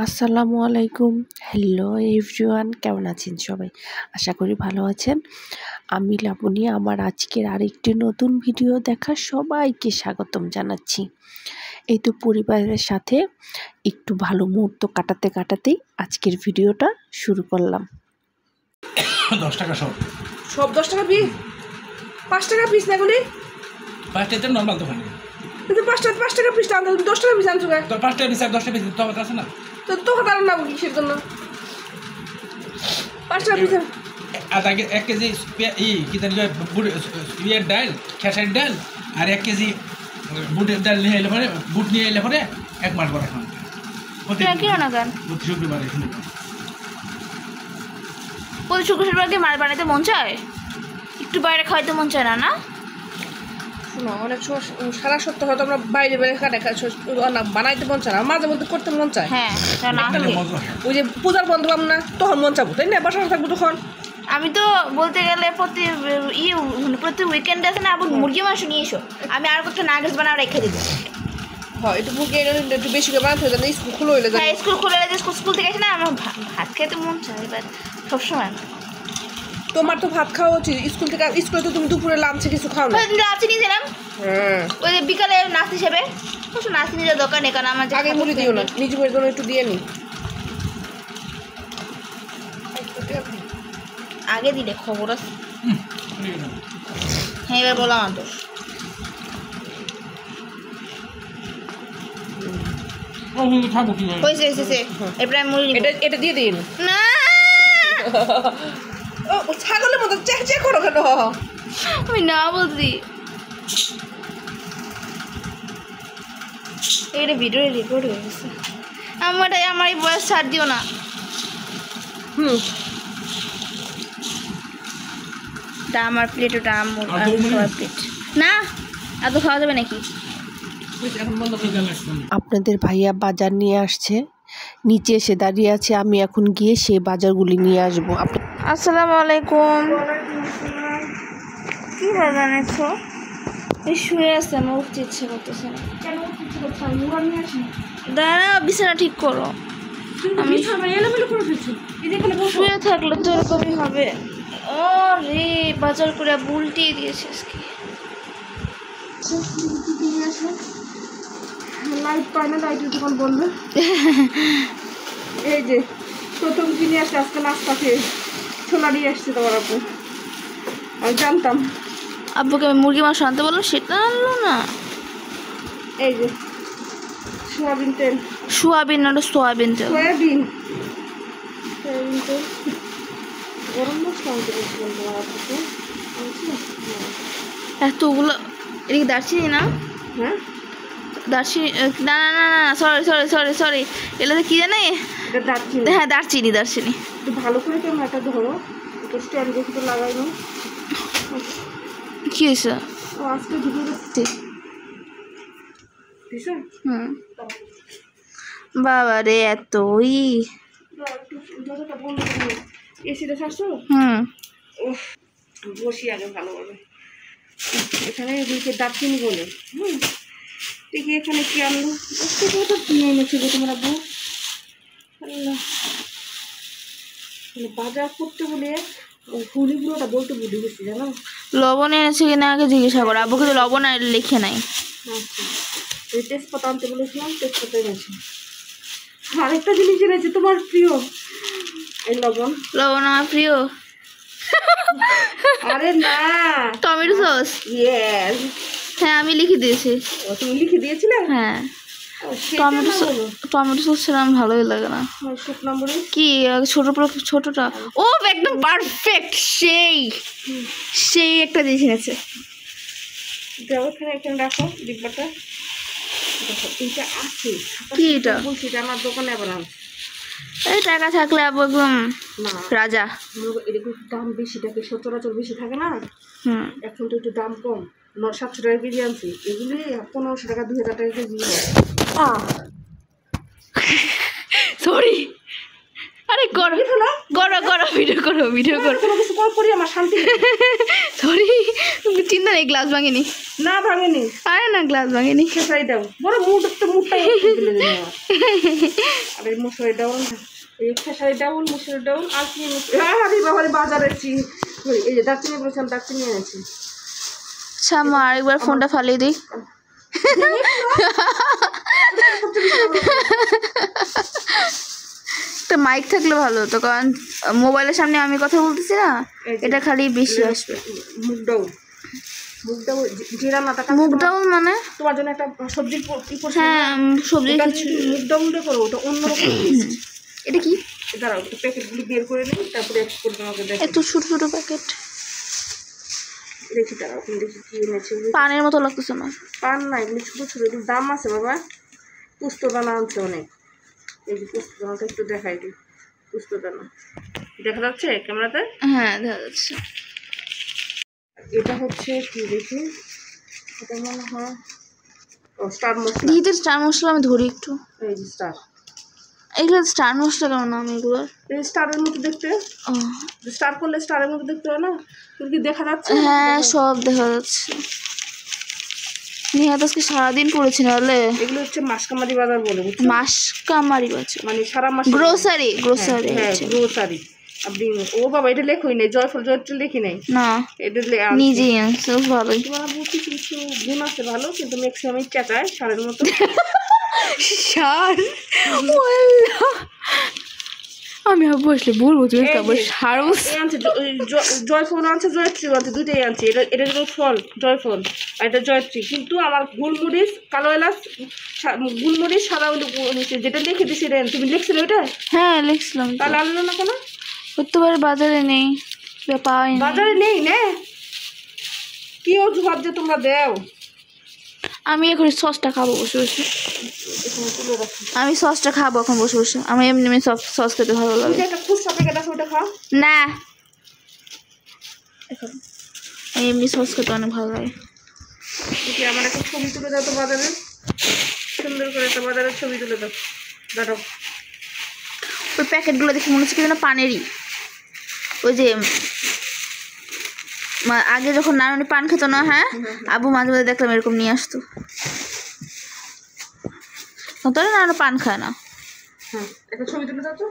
আসসালামু আলাইকুম। Hello everyone, কেমন আছেন সবাই? আশা করি ভালো আছেন। আমি লাবণী, আমার আজকের আরেকটি নতুন ভিডিও দেখার সবাইকে স্বাগতম জানাচ্ছি। এই তো পরিবারের সাথে একটু ভালো মুহূর্ত কাটাতেই আজকের ভিডিওটা শুরু করলাম। 10 টাকা সব 10 টাকা পিস, 5 টাকা পিস না এগুলি? 5 টাকা নরমাল দোকানে কিন্তু 5 টাকা পিস আনতে 10 টাকা পিস আনছো গায়ে? তো 5 টাকা পিস আর 10 টাকা পিস তো আছে না? তো হাতার না কিসের জন্য 5 টাকা পিস? আর আগে 1 কেজি কি জানি ইয়ের ডাল, খেসারির ডাল আর 1 কেজি বুটের ডাল নিয়ে এলে পরে, বুট নিয়ে এলে পরে 1 মাস পরে খান। কি রান্না গান প্রতি শুক্রবারে প্রতি শুক্রবারকে মাছ বানাইতে মন চায়, একটু বাইরে খাওয়াইতে মন চায় না? না শোনো, অনেক সময় সারা সপ্তাহ হয়তো আমরা বাইরে খাটে বানাইতে মন চায় না, মাঝে মধ্যে করতে মন চায়। হ্যাঁ, না ওই যে পূজার বন্ধ পাবো না, তখন মন চাবো, তাই না? বাসায় থাকবো তখন। আমি তো বলতে গেলে প্রতি উইকেন্ডে আছে না, আবার মুরগি মাংস নিয়ে এসো, আমি আর একটা নাগেটস বানাও রেখে দিবো। হ্যাঁ, একটু মুরগি একটু বেশি করে বানাতে হয়ে যায়, স্কুল খুলে হয়ে যায়। হ্যাঁ, স্কুল খুলে যে স্কুল থেকে এসে না আমার ভাত খেতে মন চায়, এবার সবসময় না। তোমার তো ভাত খাওয়া উচিত, স্কুলে তো তুমি দুপুরে লাঞ্চে কিছু খাও না। লাঞ্চে নিয়ে গেলাম, ওই যে বিকালে নাস্তা হিসেবে। নাস্তা নিয়ে যাওয়ার দরকার নেই, কারণ আমার আগে মুড়ি দিও না, নিজে করে জন্য একটু দিয়ে নি। আগে দিলে খবর আছে। হ্যাঁ, এবার বলো আমার দোষ। খাবো কি হয়েছে এবার আমি মুড়ি নিব। এটা দিয়ে দিন না, ছাগলের মতো চেক করো কেন? আমি না বলছি। এটা ভিডিও রেকর্ড হয়ে গেছে। আমার এই বয়স ছাড় দিও না। এটা আমার প্লেট, ওটা আমার খাওয়ার প্লেট না। এত খাওয়া যাবে নাকি? আপনাদের ভাইয়া বাজার নিয়ে আসছে, নিচে এসে দাঁড়িয়ে আছে। আমি এখন গিয়ে সেই বাজারগুলি নিয়ে আসবো। আসসালামু আলাইকুম। কি বাজার এনেছো? এই শুয়ে আছে, আমার উঠতে ইচ্ছে করতেছে না। দাঁড়া, বিছানা ঠিক করো। আমি শুয়ে থাকলে তো এরকমই হবে। ও রে, বাজার করে উল্টিয়ে দিয়েছে আজকে। লাইট পায় না, লাইটের দোকান বন্ধ। এই যে প্রথম কিনে আসছে আজকে নাস্তা খেয়ে, ছোলা দিয়ে আসছে তোমার আপু। আমি জানতাম। আব্বুকে আমি মুরগি মাংস আনতে বললাম, সেটা আনলো না। এই যে সোয়াবিন তেল, সোয়াবিন না, সোয়াবিন তেল। সোয়াবিন তেল, গরম মশলা আনতে বলছিলাম তোমার আপুকে। এতগুলো, এদিকে দারচিনি না? হ্যাঁ, দারচিনি না, সরি, এগুলো কি জানে? এটা দারচিনি। হ্যাঁ, দারচিনি। একটু ভালো করে ক্যামেরাটা ধরো, একটু স্ট্যান্ড দেখে তো লাগাই না। কি হয়েছে? আজকে ঢুকে যাচ্ছে। বাবা রে, এতই এসিটা ছাড়ছো? বসি আগে ভালোভাবে। এখানে দারচিনি বলে দেখি এখানে কি আনলো। কিনে এনেছে গো তোমরা বউ। বাজার করতে বলে হুলিগুলোটা বলতে ভুলে গেছি, জানো? লবণ এনেছে কিনা আগে জিজ্ঞাসা করো। আব্বুকে তো লবণ আর লিখে নাই। আচ্ছা, এই তেজপাতা আনতে বলেছিলাম, তেজপাতা এনেছে। আরেকটা জিনিস এনেছে তোমার প্রিয়, এই লবণ আমার প্রিয়। আরে না, টমেটো সস। ইয়েস, হ্যাঁ, আমি লিখে দিয়েছি। তুমি লিখে দিয়েছিলে? হ্যাঁ, টমেটো সস ছাড়া আমার ভালোই লাগে না। কি ছোটটা? ও একদম পারফেক্ট, সেই একটা জিনিস এনেছে। এখানে রাখো ডিব্বাটা। এটা আছে কি? এটা বলছি যে আমার দোকানে আবার এই টাকা থাকলে আবু একদম রাজা। এরকম দাম বেশি থাকে, সচরাচর বেশি থাকে না। এখন তো একটু দাম কম, 700 টাকা কেজি আনছি। এগুলি 1500 টাকা 2000 টাকা কেজি। সরি, আরে করো ভিডিও করো। কোনো কিছু কল করি আমার শান্তি। সরি চিন্তা নেই গ্লাস ভাঙেনি না ভাঙেনি আরে না গ্লাস ভাঙেনি খেসারি ডাউল বড় মুখটা আরে মুসুরি ডাউল এই খেসারি ডাউল মুসুরি ডাউল আর কি আরে বাবা বাজারে এই যে দারচিনি বলছিলাম দারচিনি এনেছি আচ্ছা মা আরেকবার ফোনটা ফালিয়ে দিই একটা মাইক থাকলে ভালো হতো কারণ মোবাইলের সামনে আমি কথা বলতেছি না এটা খালি বেশি আসবে মুগ ডাউল জিরা মাথা মুগ ডাউল মানে তোমার জন্য একটা সবজির হ্যাঁ সবজি কিছু মুগ ডাউলটা করো ওটা অন্যরকম টেস্ট এটা কি দাঁড়াও একটু প্যাকেটগুলি বের করে নিই তারপরে এক করে তোমাকে দেখো এত ছোট ছোট প্যাকেট দেখি দাঁড়াও তুমি দেখি কি এনেছে পানের মতো লাগতেছে না পান না এগুলি ছোটো ছোটো এগুলো দাম আছে বাবা পুস্তদানা আনছে অনেক এই যে পুস্তদানাটা একটু দেখাই দিই পুস্তদানা দেখা যাচ্ছে ক্যামেরাতে হ্যাঁ দেখা যাচ্ছে এটা হচ্ছে কি দেখি এটা মনে হয় ও স্টার মশলা দিতে স্টার মশলা আমি ধরি একটু এই যে স্টার এগুলো স্টার মশলা কেমন নাম এগুলো এই স্টারের মতো দেখতে ও স্টার করলে স্টারের মতো দেখতে হয় না তোর কি দেখা যাচ্ছে হ্যাঁ সব দেখা যাচ্ছে নিহাত আজকে সারাদিন পড়েছি নাহলে এগুলো হচ্ছে মাসকামারি বাজার বলে বুঝছো মাসকামারি বাজার মানে সারা মাস গ্রোসারি হ্যাঁ গ্রোসারি আপনি ও বাবা এটা লেখোই নাই জয়ফল জয়ত্রী লিখি নাই না এটা নিজেই আনছে ভালোই তোমার বুঝি কিছু গুণ আছে ভালো কিন্তু ম্যাক্সিমাম চেঁচায় সারের মতো সার আমি বসলে বলবো তুমি সার আনছে জয়ফল আনছে জয়ত্রী আনছে দুইটাই আনছে এটা হলো ফল জয়ফল আর এটা জয়ত্রী কিন্তু আমার গোলমরিচ কালো এলাচ গোলমরিচ সাদা যেটা লিখে দিছি রে তুমি লিখছিলে ওইটা হ্যাঁ লিখছিলাম তাহলে আনলো না কেন প্রত্যেকবার বাজারে নেই পাওয়াই বাজারে নেই না কি অজুহাত যে তোমরা দেও আমি এখন সসটা খাবো বসে বসে আমি সসটা খাবো এখন বসে বসে আমার এমনি এমনি সস খেতে ভালো লাগে একটা খুচরা প্যাকেট আছে ওটা খাও না এখন আমি এমনি সস খেতে অনেক ভালো লাগে আমার একটা ছবি তুলে দাও তো বাজারে সুন্দর করে একটা বাজারের ছবি তুলে দাও দাঁড়াও ওই প্যাকেটগুলো দেখে মনে হচ্ছে কি যেন পানেরই ওই যে আগে যখন নানুনি পান খেত না হ্যাঁ আবু মাঝে মাঝে দেখলাম এরকম নিয়ে আসতো তাহলে নানু পান খায় না হ্যাঁ একটা ছবি তুলে দাও তো